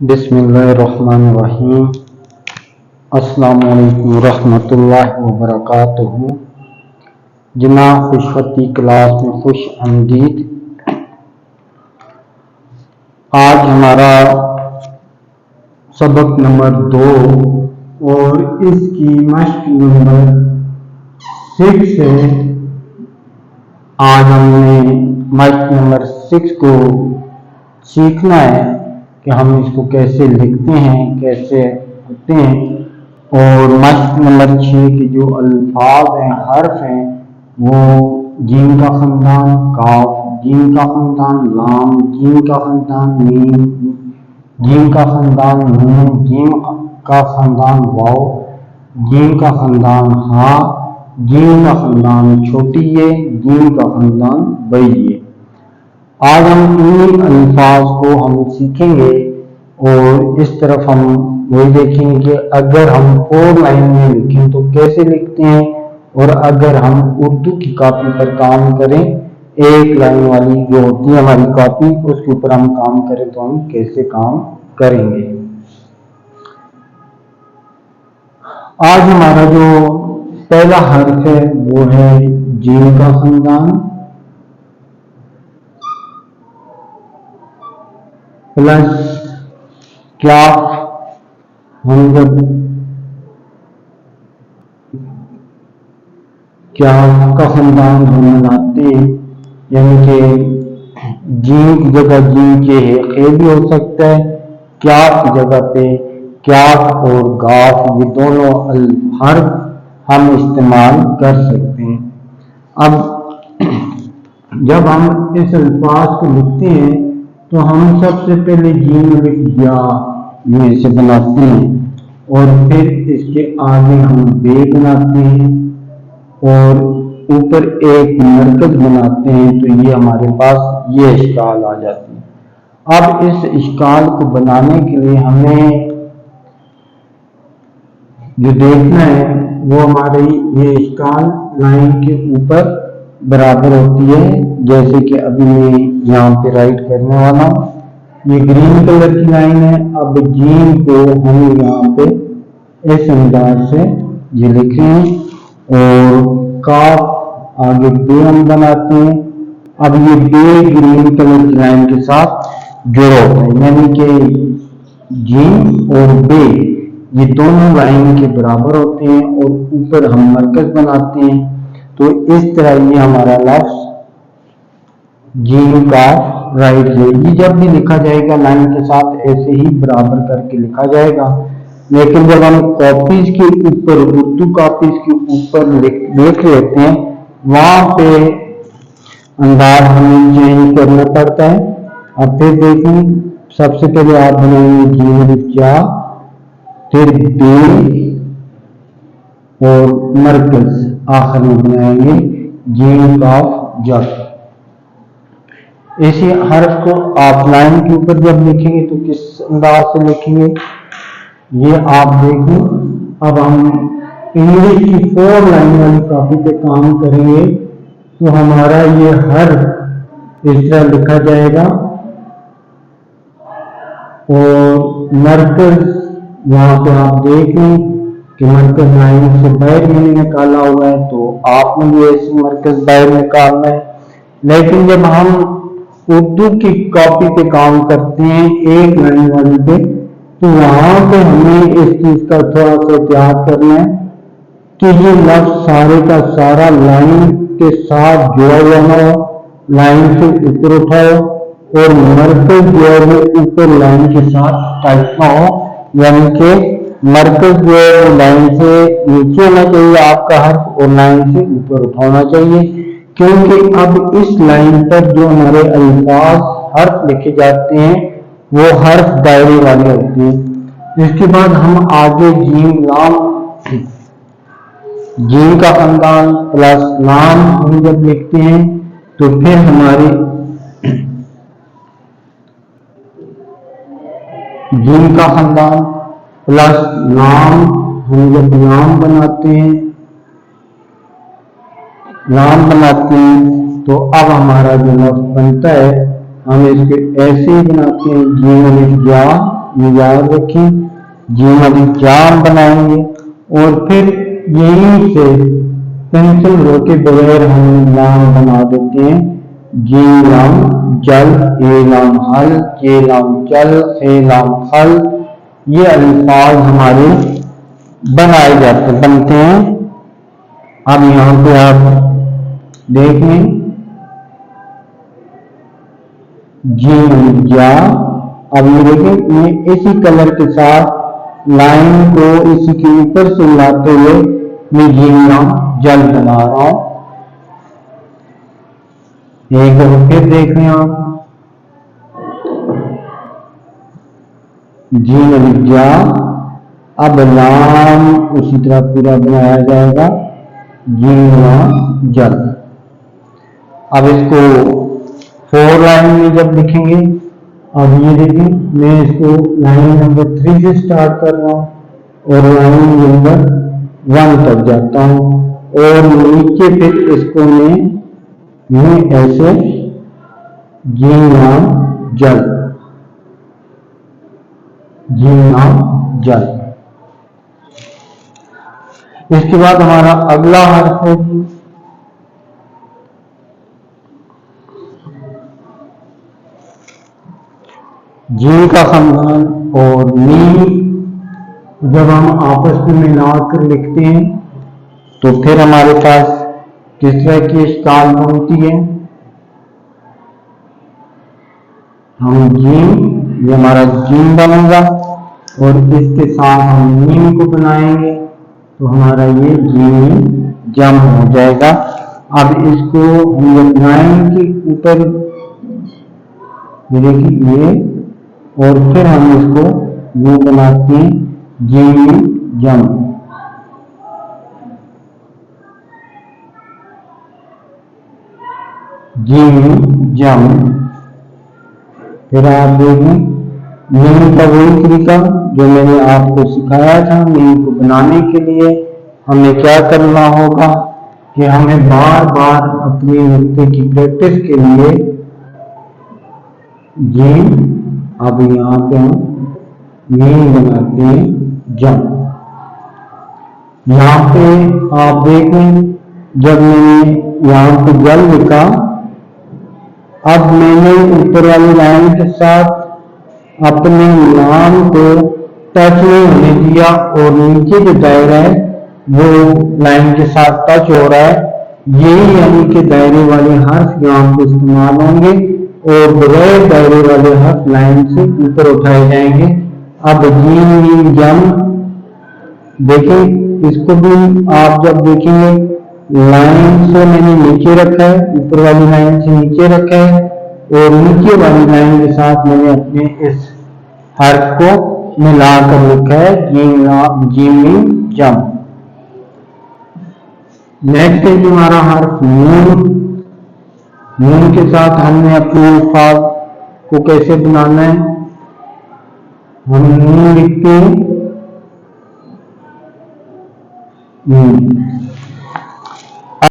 बिस्मिल्लाहिर्रहमानिर्रहीम। अस्सलामुअलैकुम रहमतुल्लाहि व बरकातुहू। जनाब खुशवती क्लास में खुश आमदीद। आज हमारा सबक नंबर 2 और इसकी मश्क नंबर 6 है। आज हमने मश्क नंबर 6 को सीखना है कि हम इसको कैसे लिखते हैं, कैसे होते हैं। और मश्क नंबर 6 के जो अल्फाज हैं, हर्फ हैं, वो जीम का ख़ानदान काफ, जीम का ख़ानदान लाम, जीम का ख़ानदान मीम, जीम का ख़ानदान नून, जीम का ख़ानदान वाव, जीम का ख़ानदान हा, जीम का ख़ानदान छोटी ये, जीम का ख़ानदान बड़ी ये। आज हम इन अल्फाज को हम सीखेंगे और इस तरफ हम वही देखेंगे कि अगर हम 4 लाइन में लिखें तो कैसे लिखते हैं, और अगर हम उर्दू की कॉपी पर काम करें, एक लाइन वाली जो होती है हमारी कॉपी, उसके ऊपर हम काम करें तो हम कैसे काम करेंगे। आज हमारा जो पहला हर्फ है वो है जीम का ख़ानदान प्लस काफ। हम जब काफ का ख़ानदान हम बनाते हैं, यानी कि जीम की जगह जीम के हे भी हो सकता है, काफ की जगह पे काफ और गाफ, ये दोनों हर्फ हम इस्तेमाल कर सकते हैं। अब जब हम इस अल्फाज को लिखते हैं तो हम सबसे पहले जीम लिख या में से बनाते हैं और फिर इसके आगे हम बे बनाते हैं और ऊपर एक मरकज बनाते हैं, तो ये हमारे पास ये इश्काल आ जाती है। अब इस इश्काल को बनाने के लिए हमें जो देखना है वो हमारी ये इश्काल लाइन के ऊपर बराबर होती है। जैसे कि अभी मैं यहाँ पे राइट करने वाला हूँ, ये ग्रीन कलर की लाइन है। अब जीम को हम यहाँ पे इस अंदाज से ये लिख रहे हैं और काफ आगे बे हम बनाते हैं। अब ये बे ग्रीन कलर की लाइन के साथ जुड़ा होता है, यानी कि जीम और बे ये दोनों लाइन के बराबर होते हैं और ऊपर हम मरकज बनाते हैं। तो इस तरह ये हमारा लफ्ज जीम का राइट है। ये जब भी लिखा जाएगा लाइन के साथ ऐसे ही बराबर करके लिखा जाएगा, लेकिन जब हम कॉपीज के ऊपर, उर्दू कॉपीज के ऊपर लिख लेते हैं, वहां पे अंदाज हमें चेंज करना पड़ता है। अब फिर देखें, सबसे पहले आप बनाएंगे जीम क्या, फिर बे और मरकज आखिर में बनाएंगे जीम काफ जब। इसी हर्फ को आप लाइन के ऊपर जब लिखेंगे तो किस अंदाज से लिखेंगे ये आप देखें। अब हम इंग्लिश की 4 लाइन वाली कॉपी पे काम करेंगे तो हमारा ये हर्फ इस तरह लिखा जाएगा और मरकज यहाँ पे आप देख लें कि मरकज लाइन से बाहर मैंने निकाला हुआ है, तो आपने भी ऐसे मरकज बाहर निकालना है। लेकिन जब हम उर्दू की कॉपी पे काम करते हैं एक लाइन वाली पे, तो वहां पे हमें इस चीज का थोड़ा सा एहतियात करना है कि ये लफ्ज सारे का सारा लाइन के साथ जुड़ा हुआ हो, लाइन से ऊपर उठाओ और मरकज जो है वो ऊपर लाइन के साथ टाइट ना हो, यानी कि मरकज जो है वो लाइन से नीचे होना चाहिए आपका हर्फ और लाइन से ऊपर उठाना चाहिए, क्योंकि अब इस लाइन पर जो हमारे अल्फाज हर्फ लिखे जाते हैं वो हर्फ दायरे वाले होते हैं। इसके बाद हम आगे जीम लाम, जीम का ख़ानदान प्लस लाम हम जब लिखते हैं तो फिर हमारे जीम का ख़ानदान प्लस लाम हम जब लाम बनाते हैं तो अब हमारा जो लफ्ज बनता है हम इसके ऐसे ही बनाते हैं जीम या ये याद रखें, जीम अलिफ जाम बनाएंगे और फिर यहीं से पेंसिल रोके बगैर हम लाम बना देते हैं, जीम लाम जल, ए लाम हल, जे लाम जल, हे लाम हल। ये अल्फाज हमारे बनते हैं। अब यहाँ पे आप देख लें, जीम जा। अब ये देखें, मैं इसी कलर के साथ लाइन को इसी के ऊपर से लाते हुए मैं जीम लाम जल बना रहा हूं। एक बार फिर देख लें आप, जीम अलिफ जा। अब लाम उसी तरह पूरा बनाया जाएगा, जीम लाम जल। अब इसको 4 लाइन में जब लिखेंगे, अब ये देखें, मैं इसको लाइन नंबर 3 से स्टार्ट कर रहा हूं और लाइन नंबर 1 तक जाता हूं और नीचे फिर इसको मैं ऐसे जीम लाम जल, जीम लाम जल। इसके बाद हमारा अगला हर्फ है जीम का खानदान और मीम। जब हम आपस में मिलाकर लिखते हैं तो फिर हमारे पास किस तरह की इश्काल बनती है। हम जीम, ये हमारा जीम बनेगा और इसके साथ हम मीम को बनाएंगे तो हमारा ये जीम जम हो जाएगा। अब इसको हम जब बनाएंगे ऊपर ये और फिर हम इसको ये बनाते हैं जीम जम। जीम जम। फिर आप देखें, मीम का वही तरीका जो मैंने आपको सिखाया था। मीम को बनाने के लिए हमें क्या करना होगा कि हमें बार बार अपने नुक्ते की प्रैक्टिस के लिए जीम, अब यहाँ पे हम मीम बनाते हैं जम। यहाँ पे आप देखें, जब मैंने यहाँ पे जल लिखा, अब मैंने ऊपर वाली लाइन के साथ अपने नाम को टच नहीं होने दिया और नीचे जो दायरा है वो लाइन के साथ टच हो रहा है। यही यानी कि दायरे वाले हर्फ यहाँ पे इस्तेमाल होंगे और बगैर दायरे वाले हर्फ लाइन से ऊपर उठाए जाएंगे। अब जीम जम देखें, इसको भी आप जब देखेंगे लाइन से मैंने नीचे रखा है, ऊपर वाली लाइन से नीचे रखा है और नीचे वाली लाइन के साथ मैंने अपने इस हर्फ को मिलाकर लिखा है जीम जम। नेक्स्ट है हमारा हर्फ नून। नून के साथ हमने अपने अल्फाज को कैसे बनाना है, हम नून लिखते हैं